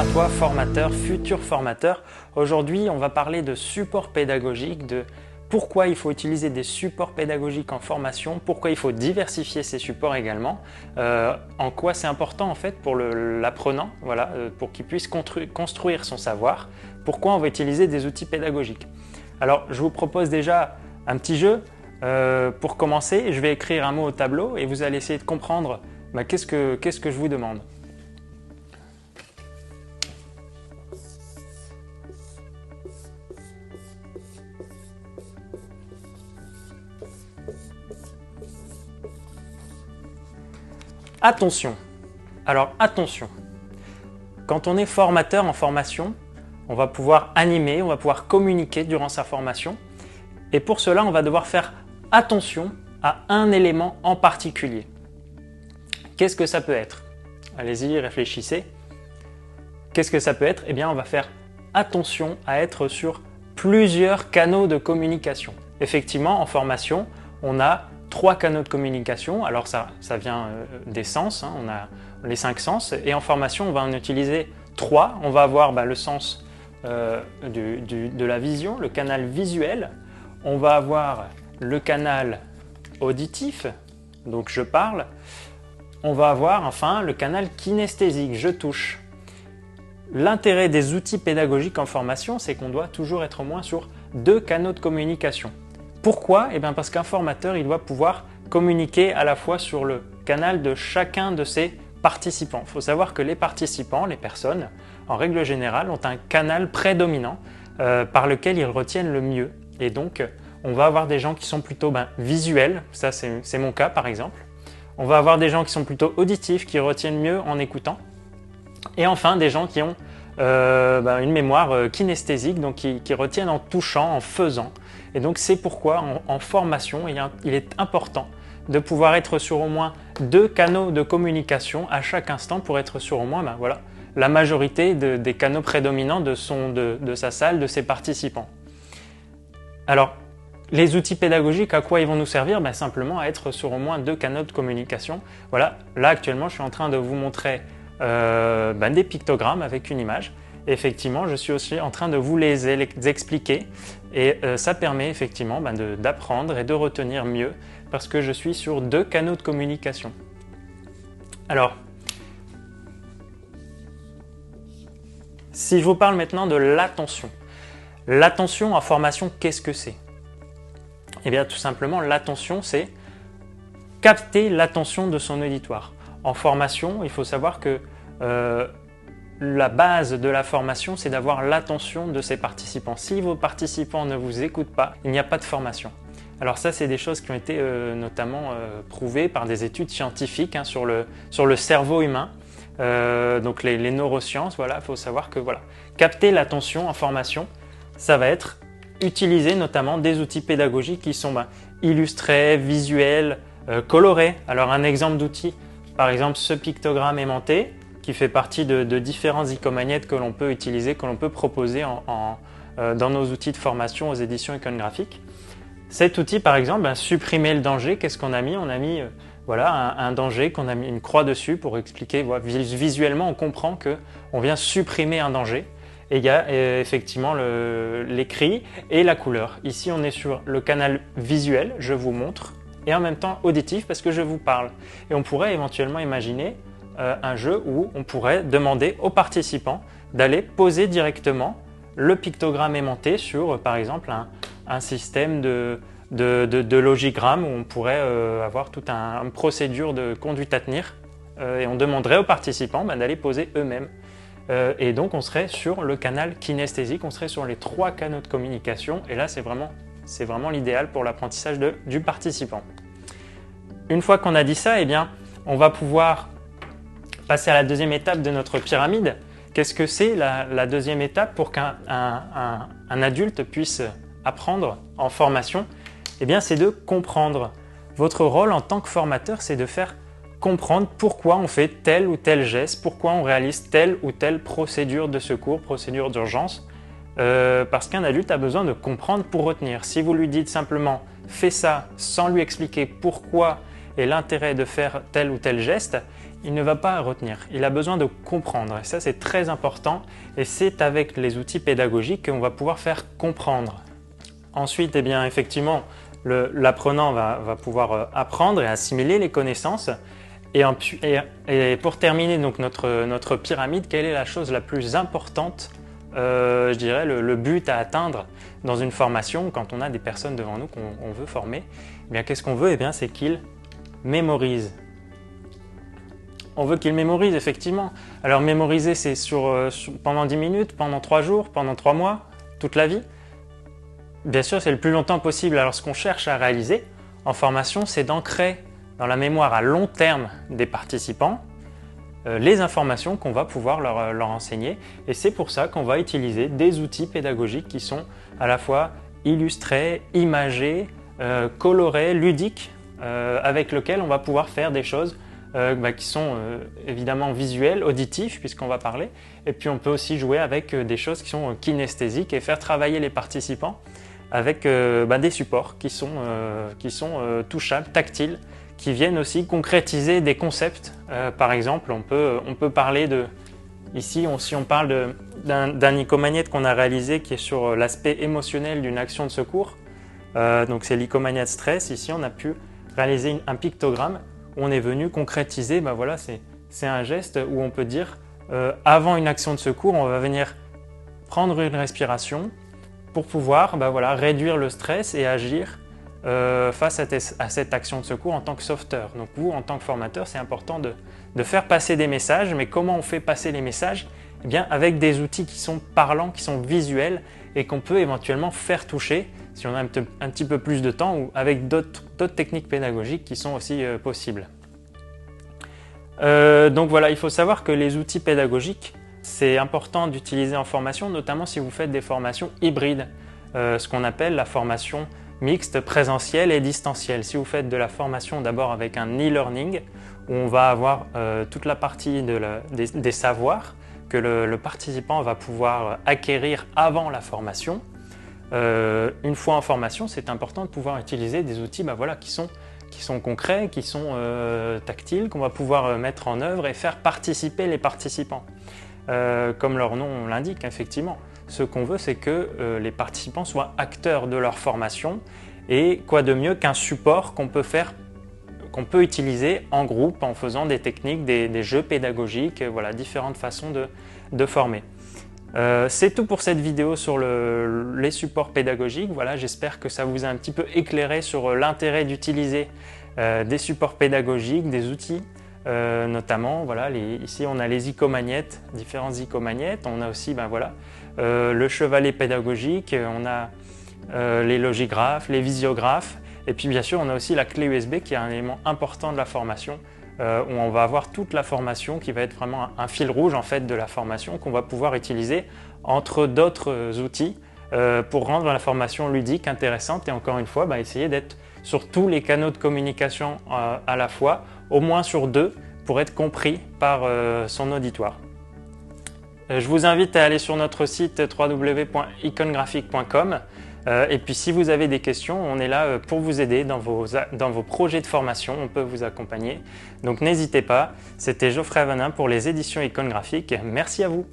à toi, formateur, futur formateur. Aujourd'hui, on va parler de support pédagogique, de pourquoi il faut utiliser des supports pédagogiques en formation, pourquoi il faut diversifier ces supports également, en quoi c'est important en fait pour l'apprenant, voilà, pour qu'il puisse construire son savoir, pourquoi on va utiliser des outils pédagogiques. Alors, je vous propose déjà un petit jeu pour commencer. Je vais écrire un mot au tableau et vous allez essayer de comprendre qu'est-ce que je vous demande. Attention. Alors attention, quand on est formateur en formation, on va pouvoir animer, on va pouvoir communiquer durant sa formation. Et pour cela, on va devoir faire attention à un élément en particulier. Qu'est-ce que ça peut être? Allez-y, réfléchissez. Qu'est-ce que ça peut être? Eh bien, on va faire attention à être sur plusieurs canaux de communication. Effectivement, en formation, on a 3 canaux de communication. Alors ça vient des sens, on a les 5 sens. Et en formation, on va en utiliser 3. On va avoir le sens de la vision, le canal visuel. On va avoir le canal auditif, donc je parle. On va avoir enfin le canal kinesthésique, je touche. L'intérêt des outils pédagogiques en formation, c'est qu'on doit toujours être au moins sur 2 canaux de communication. Pourquoi? Eh bien parce qu'un formateur, il doit pouvoir communiquer à la fois sur le canal de chacun de ses participants. Il faut savoir que les participants, les personnes, en règle générale, ont un canal prédominant par lequel ils retiennent le mieux. Et donc, on va avoir des gens qui sont plutôt visuels, ça c'est mon cas par exemple. On va avoir des gens qui sont plutôt auditifs, qui retiennent mieux en écoutant. Et enfin, des gens qui ont une mémoire kinesthésique, donc qui retiennent en touchant, en faisant. Et donc c'est pourquoi en formation, il est important de pouvoir être sur au moins 2 canaux de communication à chaque instant pour être sur au moins la majorité des canaux prédominants de sa salle, de ses participants. Alors, les outils pédagogiques, à quoi ils vont nous servir? Simplement à être sur au moins 2 canaux de communication. Voilà, là actuellement, je suis en train de vous montrer des pictogrammes avec une image. Effectivement, je suis aussi en train de vous les expliquer et ça permet effectivement d'apprendre et de retenir mieux parce que je suis sur 2 canaux de communication. Alors, si je vous parle maintenant de l'attention. L'attention en formation, qu'est-ce que c'est? Eh bien, tout simplement, l'attention, c'est capter l'attention de son auditoire. En formation, il faut savoir que la base de la formation, c'est d'avoir l'attention de ses participants. Si vos participants ne vous écoutent pas, il n'y a pas de formation. Alors ça, c'est des choses qui ont été notamment prouvées par des études scientifiques sur le cerveau humain. Donc les neurosciences, voilà, il faut savoir que capter l'attention en formation, ça va être utiliser notamment des outils pédagogiques qui sont illustrés, visuels, colorés. Alors un exemple d'outil, par exemple ce pictogramme aimanté, qui fait partie de différents icomagnettes que l'on peut utiliser, que l'on peut proposer dans nos outils de formation aux éditions iconographiques. Cet outil, par exemple, supprimer le danger, qu'est-ce qu'on a mis? On a mis un danger, qu'on a mis une croix dessus pour expliquer. Visuellement, on comprend qu'on vient supprimer un danger. Et il y a effectivement l'écrit et la couleur. Ici, on est sur le canal visuel, je vous montre, et en même temps auditif parce que je vous parle. Et on pourrait éventuellement imaginer un jeu où on pourrait demander aux participants d'aller poser directement le pictogramme aimanté sur, par exemple, un système de logigramme où on pourrait avoir toute une procédure de conduite à tenir et on demanderait aux participants d'aller poser eux-mêmes. Et donc on serait sur le canal kinesthésique, on serait sur les 3 canaux de communication et là c'est vraiment l'idéal pour l'apprentissage du participant. Une fois qu'on a dit ça, on va pouvoir passer à la deuxième étape de notre pyramide. Qu'est-ce que c'est la deuxième étape pour qu'un adulte puisse apprendre en formation? C'est de comprendre. Votre rôle en tant que formateur, c'est de faire comprendre pourquoi on fait tel ou tel geste, pourquoi on réalise telle ou telle procédure de secours, procédure d'urgence, parce qu'un adulte a besoin de comprendre pour retenir. Si vous lui dites simplement « fais ça » sans lui expliquer pourquoi et l'intérêt de faire tel ou tel geste, il ne va pas retenir. Il a besoin de comprendre. Et ça, c'est très important. Et c'est avec les outils pédagogiques qu'on va pouvoir faire comprendre. Ensuite, eh bien, effectivement, l'apprenant va pouvoir apprendre et assimiler les connaissances. Et pour terminer donc notre pyramide, quelle est la chose la plus importante, je dirais, le but à atteindre dans une formation quand on a des personnes devant nous qu'on veut former? Eh bien, qu'est-ce qu'on veut? Eh bien, c'est qu'ils mémorisent. On veut qu'ils mémorisent, effectivement. Alors, mémoriser, c'est pendant 10 minutes, pendant 3 jours, pendant 3 mois, toute la vie? Bien sûr, c'est le plus longtemps possible. Alors, ce qu'on cherche à réaliser en formation, c'est d'ancrer dans la mémoire à long terme des participants les informations qu'on va pouvoir leur enseigner. Et c'est pour ça qu'on va utiliser des outils pédagogiques qui sont à la fois illustrés, imagés, colorés, ludiques, avec lesquels on va pouvoir faire des choses qui sont évidemment visuelles, auditives, puisqu'on va parler. Et puis on peut aussi jouer avec des choses qui sont kinesthésiques et faire travailler les participants avec des supports qui sont touchables, tactiles, qui viennent aussi concrétiser des concepts. Par exemple, on peut parler de... Ici, si on parle d'un icomagnet qu'on a réalisé qui est sur l'aspect émotionnel d'une action de secours, donc c'est l'icomagnet stress. Ici, on a pu réaliser un pictogramme où on est venu concrétiser, voilà, c'est un geste où on peut dire, avant une action de secours, on va venir prendre une respiration pour pouvoir réduire le stress et agir face à cette action de secours en tant que sauveteur. Donc vous, en tant que formateur, c'est important de faire passer des messages. Mais comment on fait passer les messages? Eh bien, avec des outils qui sont parlants, qui sont visuels et qu'on peut éventuellement faire toucher si on a un petit peu plus de temps, ou avec d'autres techniques pédagogiques qui sont aussi possibles. Donc voilà, il faut savoir que les outils pédagogiques, c'est important d'utiliser en formation, notamment si vous faites des formations hybrides, ce qu'on appelle la formation mixte, présentielle et distancielle. Si vous faites de la formation d'abord avec un e-learning, où on va avoir toute la partie des savoirs que le participant va pouvoir acquérir avant la formation, une fois en formation, c'est important de pouvoir utiliser des outils qui sont concrets, qui sont tactiles, qu'on va pouvoir mettre en œuvre et faire participer les participants. Comme leur nom l'indique, effectivement. Ce qu'on veut, c'est que les participants soient acteurs de leur formation, et quoi de mieux qu'un support qu'on peut utiliser en groupe en faisant des techniques, des jeux pédagogiques, différentes façons de former. C'est tout pour cette vidéo sur les supports pédagogiques. J'espère que ça vous a un petit peu éclairé sur l'intérêt d'utiliser des supports pédagogiques, des outils. Notamment, ici on a les icomagnettes, différents icomagnettes, on a aussi le chevalet pédagogique, on a les logographes, les visiographes, et puis bien sûr on a aussi la clé USB qui est un élément important de la formation, où on va avoir toute la formation qui va être vraiment un fil rouge en fait de la formation qu'on va pouvoir utiliser entre d'autres outils pour rendre la formation ludique, intéressante, et encore une fois essayer d'être sur tous les canaux de communication à la fois, au moins sur 2, pour être compris par son auditoire. Je vous invite à aller sur notre site www.icongraphique.com et puis si vous avez des questions, on est là pour vous aider dans vos projets de formation, on peut vous accompagner. Donc n'hésitez pas, c'était Geoffrey Avenin pour les éditions Icon Graphique. Merci à vous.